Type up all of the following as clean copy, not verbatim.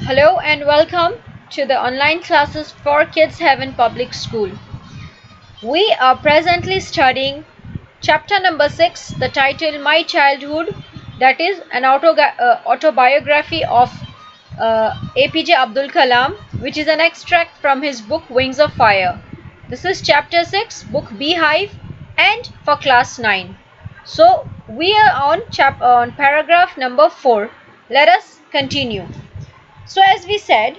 Hello and welcome to the online classes for Kids Heaven Public School. We are presently studying chapter number 6, the title My Childhood, that is an autobiography of APJ Abdul Kalam, which is an extract from his book Wings of Fire. This is chapter 6, book BEEHIVE, and for class 9. So we are on paragraph number 4. Let us continue. So as we said,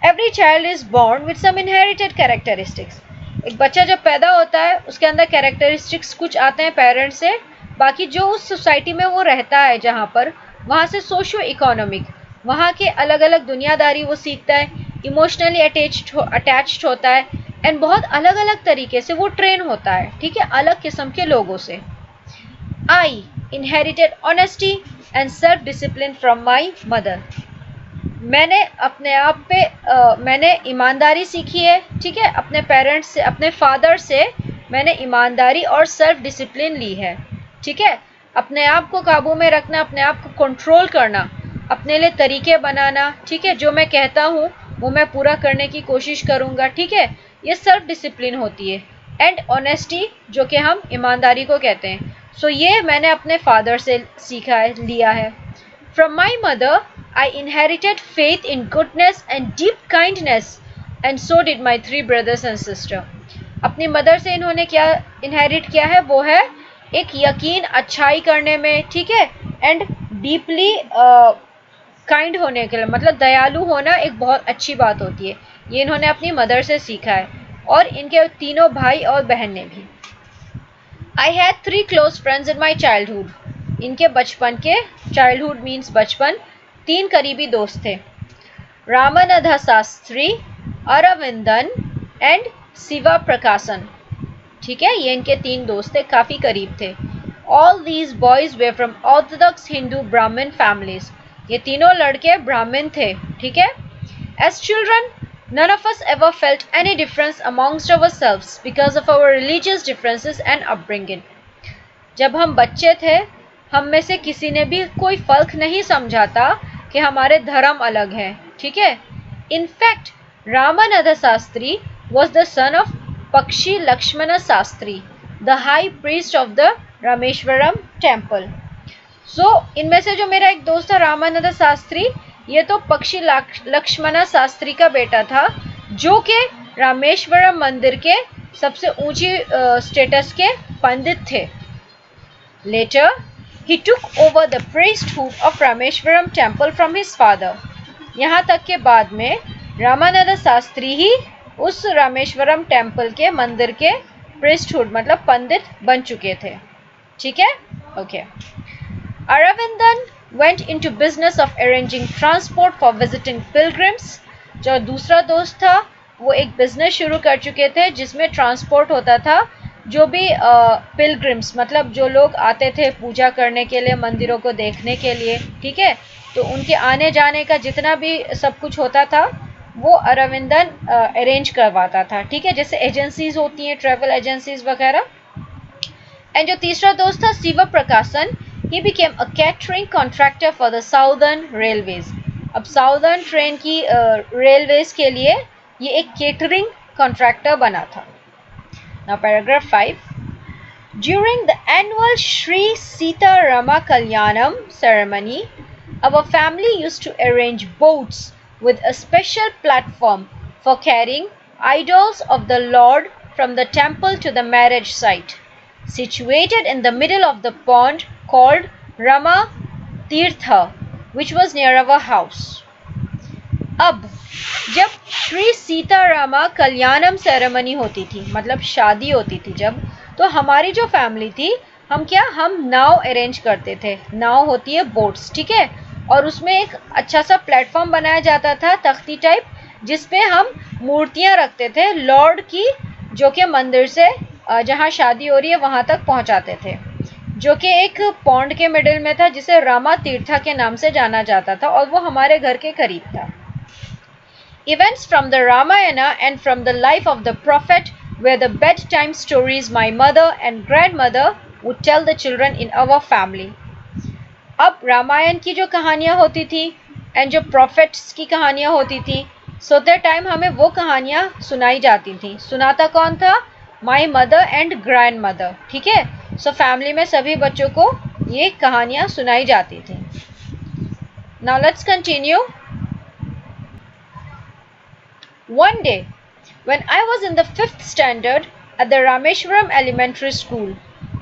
every child is born with some inherited characteristics. एक बच्चा जब पैदा होता है उसके अंदर characteristics कुछ आते हैं पेरेंट्स से, बाकी जो उस सोसाइटी में वो रहता है जहाँ पर, वहाँ से सोशो इकोनॉमिक, वहाँ के अलग अलग दुनियादारी वो सीखता है, इमोशनली अटैच्ड होता है एंड बहुत अलग अलग तरीके से वो ट्रेन होता है, ठीक है, अलग किस्म के लोगों से. आई inherited honesty and self discipline from my mother. मैंने अपने आप पे मैंने ईमानदारी सीखी है, ठीक है, अपने पेरेंट्स से, अपने फादर से मैंने ईमानदारी और सेल्फ डिसिप्लिन ली है, ठीक है. अपने आप को काबू में रखना, अपने आप को कंट्रोल करना, अपने लिए तरीके बनाना, ठीक है, जो मैं कहता हूँ वो मैं पूरा करने की कोशिश करूँगा, ठीक है, ये सेल्फ डिसिप्लिन होती है. एंड ऑनेस्टी, जो कि हम ईमानदारी को कहते हैं. सो ये मैंने अपने फादर से सीखा है, लिया है. From my mother I inherited faith in goodness and deep kindness, and so did my 3 brothers and sister. अपनी मदर से इन्होंने क्या इनहेरिट किया है, वो है एक यकीन अच्छाई करने में, ठीक है, एंड डीपली काइंड होने के लिए, मतलब दयालु होना एक बहुत अच्छी बात होती है. ये इन्होंने अपनी मदर से सीखा है और इनके तीनों भाई और बहन ने भी. I had 3 close friends in my childhood. इनके बचपन के, चाइल्डहुड मीन्स बचपन, 3 करीबी दोस्त थे. रामानंद शास्त्री, अरविंदन एंड शिवा प्रकाशन, ठीक है, ये इनके 3 दोस्त थे, काफ़ी करीब थे. All these boys were from orthodox Hindu Brahmin families. ये तीनों लड़के ब्राह्मण थे, ठीक है. As children none of us ever felt any difference amongst ourselves because of our religious differences and upbringing. जब हम बच्चे थे, हम में से किसी ने भी कोई फर्क नहीं समझा था कि हमारे धर्म अलग हैं, ठीक है. In fact Ramanand Shastri was the son of Pakshi Lakshman Shastri, the high priest of the Rameswaram temple. So इनमें से जो मेरा एक दोस्त था रामानंद शास्त्री, ये तो पक्षी लक्ष्मण शास्त्री का बेटा था, जो कि रामेश्वरम मंदिर के सबसे ऊंची स्टेटस के पंडित थे. Later he took over the priesthood of Rameshwaram temple from his father. यहाँ तक के बाद में रामानंद शास्त्री ही उस रामेश्वरम टेम्पल के मंदिर के priesthood मतलब पंडित बन चुके थे, ठीक है. Okay. Aravindan went into business of arranging transport for visiting pilgrims. जो दूसरा दोस्त था वो एक बिजनेस शुरू कर चुके थे जिसमें ट्रांसपोर्ट होता था जो भी पिलग्रिम्स, मतलब जो लोग आते थे पूजा करने के लिए, मंदिरों को देखने के लिए, ठीक है, तो उनके आने जाने का जितना भी सब कुछ होता था वो अरविंदन अरेंज करवाता था, ठीक है, जैसे एजेंसीज होती हैं, ट्रैवल एजेंसीज वगैरह. एंड जो तीसरा दोस्त था शिव प्रकाशन, he became a catering contractor for the southern railways. अब साउदर्न ट्रेन की रेलवेज के लिए ये एक केटरिंग कॉन्ट्रैक्टर बना था. Now paragraph 5. During the annual Sri Sita Rama Kalyanam ceremony, our family used to arrange boats with a special platform for carrying idols of the Lord from the temple to the marriage site, situated in the middle of the pond called Rama Tirtha, which was near our house. अब जब श्री सीतारामा कल्याणम ceremony होती थी, मतलब शादी होती थी जब, तो हमारी जो फैमिली थी, हम नाव अरेंज करते थे. नाव होती है बोट्स, ठीक है, और उसमें एक अच्छा सा प्लेटफॉर्म बनाया जाता था, तख्ती टाइप, जिसपे हम मूर्तियां रखते थे लॉर्ड की, जो कि मंदिर से जहाँ शादी हो रही है वहाँ तक पहुँचाते थे, जो कि एक पॉन्ड के मिडिल में था जिसे रामा तीर्था के नाम से जाना जाता था और वो हमारे घर के करीब था. Events from the Ramayana and from the life of the prophet were the bedtime stories my mother and grandmother would tell the children in our family. अब रामायण की जो कहानियाँ होती थी एंड जो प्रॉफिट्स की कहानियाँ होती थी, सोते टाइम हमें वो कहानियाँ सुनाई जाती थी। सुनाता कौन था? My mother and grand mother. ठीक है, सो फैमिली में सभी बच्चों को ये कहानियाँ सुनाई जाती थी। Now let's continue. One day, when I was in the 5th standard at the Rameshwaram Elementary School,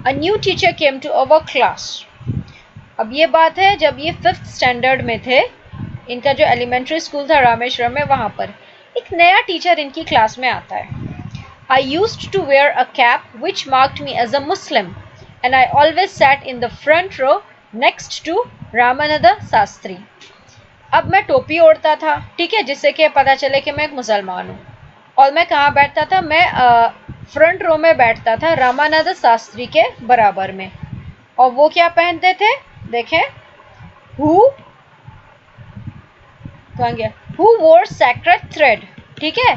a new teacher came to our class. अब ये बात है जब ये 5th स्टैंडर्ड में थे, इनका जो एलिमेंट्री स्कूल था रामेश्वरम में, वहाँ पर एक नया टीचर इनकी क्लास में आता है। I used to wear a cap which marked me as a Muslim and I always sat in the front row next to Ramananda Sastri. अब मैं टोपी ओढ़ता था, ठीक है, जिससे कि पता चले कि मैं एक मुसलमान हूँ। और मैं कहाँ बैठता था? मैं फ्रंट रो में बैठता था, रामानंद शास्त्री के बराबर में। और वो क्या पहनते थे? देखें, हु वोर सैक्रेड थ्रेड। ठीक है,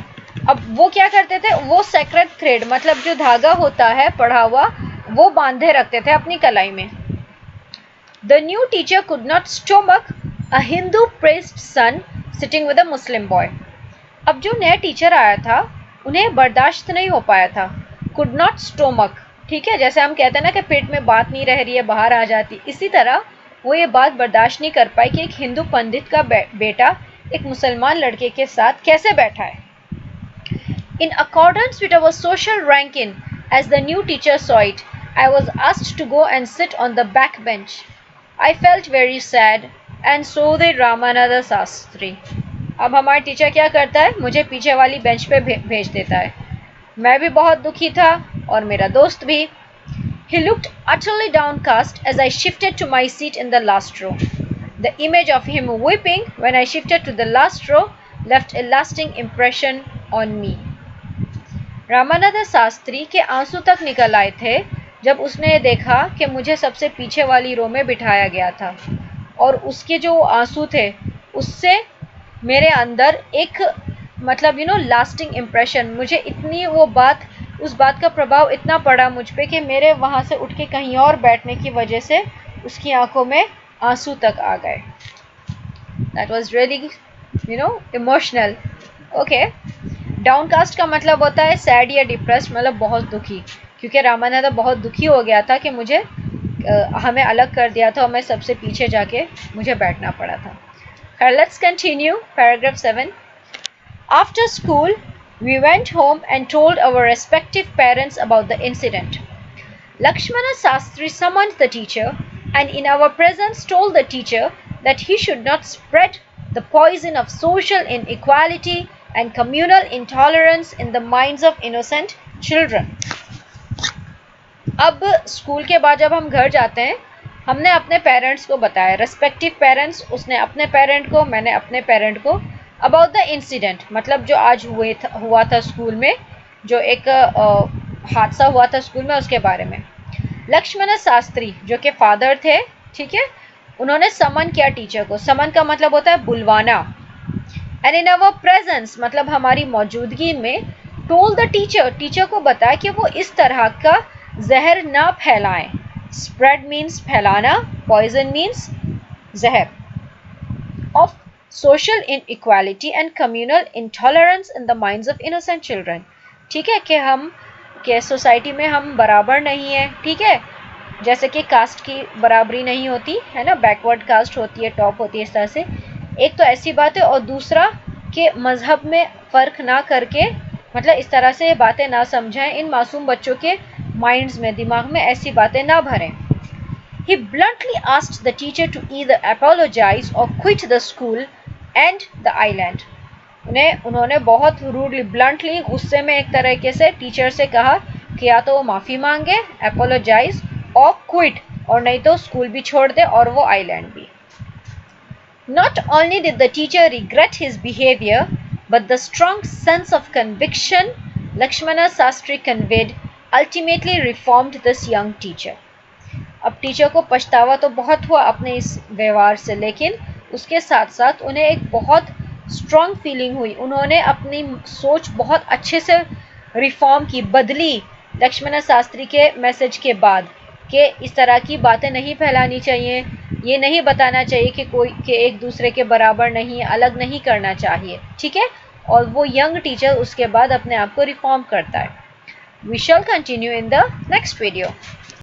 अब वो क्या करते थे? वो सैक्रेड थ्रेड मतलब जो धागा होता है पढ़ा हुआ, वो बांधे रखते थे अपनी कलाई में। The new teacher could not stomach a Hindu priest's son sitting with a Muslim boy. अब जो नया टीचर आया था उन्हें बर्दाश्त नहीं हो पाया था। Could not stomach, ठीक है, जैसे हम कहते हैं ना कि पेट में बात नहीं रह रही है, बाहर आ जाती, इसी तरह वो ये बात बर्दाश्त नहीं कर पाई कि एक हिंदू पंडित का बेटा एक मुसलमान लड़के के साथ कैसे बैठा है। In accordance with our social ranking, as the new teacher saw it, I was asked to go and sit on the back bench. I felt very sad and so did Ramananda Sastri. अब हमारा teacher क्या करता है? मुझे पीछे वाली bench पे भेज देता है। मैं भी बहुत दुखी था और मेरा दोस्त भी। He looked utterly downcast as I shifted to my seat in the last row. The image of him weeping when I shifted to the last row left a lasting impression on me. Ramanand Shastri के आंसू तक निकल आए थे जब उसने देखा कि मुझे सबसे पीछे वाली रो में बिठाया गया था, और उसके जो आंसू थे उससे मेरे अंदर एक मतलब लास्टिंग इम्प्रेशन, मुझे इतनी वो बात, उस बात का प्रभाव इतना पड़ा मुझ पे कि मेरे वहाँ से उठ के कहीं और बैठने की वजह से उसकी आंखों में आंसू तक आ गए। That was really emotional. Okay, downcast का मतलब होता है सैड या डिप्रेस्ड, मतलब बहुत दुखी, क्योंकि रामानंद बहुत दुखी हो गया था कि मुझे हमें अलग कर दिया था और मैं सबसे पीछे जाके मुझे बैठना पड़ा था। Let's continue. Paragraph 7. After school, we went home and told our respective parents about the incident. Lakshmana Sastri summoned the teacher and in our presence told the teacher that he should not spread the poison of social inequality and communal intolerance in the minds of innocent children. अब school के बाद जब हम घर जाते हैं, हमने अपने पेरेंट्स को बताया, रेस्पेक्टिव पेरेंट्स, उसने अपने पेरेंट को, मैंने अपने पेरेंट को, अबाउट द इंसिडेंट, मतलब जो आज हुआ था स्कूल में, जो एक हादसा हुआ था स्कूल में, उसके बारे में। लक्ष्मण शास्त्री जो कि फादर थे, ठीक है, उन्होंने समन किया टीचर को। समन का मतलब होता है बुलवाना। एंड इन अवर प्रेजेंस मतलब हमारी मौजूदगी में, टोल्ड द टीचर, टीचर को बताया कि वो इस तरह का जहर ना फैलाएं। स्प्रेड मीन्स फैलाना, पॉइजन मीन्स जहर। Of social inequality and communal intolerance in the minds of innocent children, ठीक है, कि हम के सोसाइटी में हम बराबर नहीं है, ठीक है, जैसे कि कास्ट की बराबरी नहीं होती है ना, बैकवर्ड कास्ट होती है, टॉप होती है, इस तरह से एक तो ऐसी बात है, और दूसरा कि मजहब में फ़र्क ना करके, मतलब इस तरह से बातें ना समझाएं, इन मासूम बच्चों के माइंड्स में, दिमाग में ऐसी बातें ना भरें। He bluntly asked the teacher to either apologize or quit the school and the island. उन्होंने बहुत रूडली, ब्लंटली, गुस्से में एक तरीके से टीचर से कहा कि या तो वो माफ़ी मांगे, अपोलोजाइज, और क्विट, और नहीं तो स्कूल भी छोड़ दे और वो आइलैंड भी। Not only did the teacher regret his behavior, but the strong sense of conviction Lakshmana Sastri conveyed ultimately reformed this young teacher. अब टीचर को पछतावा तो बहुत हुआ अपने इस व्यवहार से, लेकिन उसके साथ साथ उन्हें एक बहुत स्ट्रॉन्ग फीलिंग हुई, उन्होंने अपनी सोच बहुत अच्छे से रिफॉर्म की, बदली लक्ष्मण शास्त्री के मैसेज के बाद। कि इस तरह की बातें नहीं फैलानी चाहिए, ये नहीं बताना चाहिए कि कोई कि एक दूसरे के बराबर नहीं, अलग नहीं करना चाहिए, ठीक है। और वो यंग टीचर उसके बाद अपने आप को रिफॉर्म करता है। We shall continue in the next video.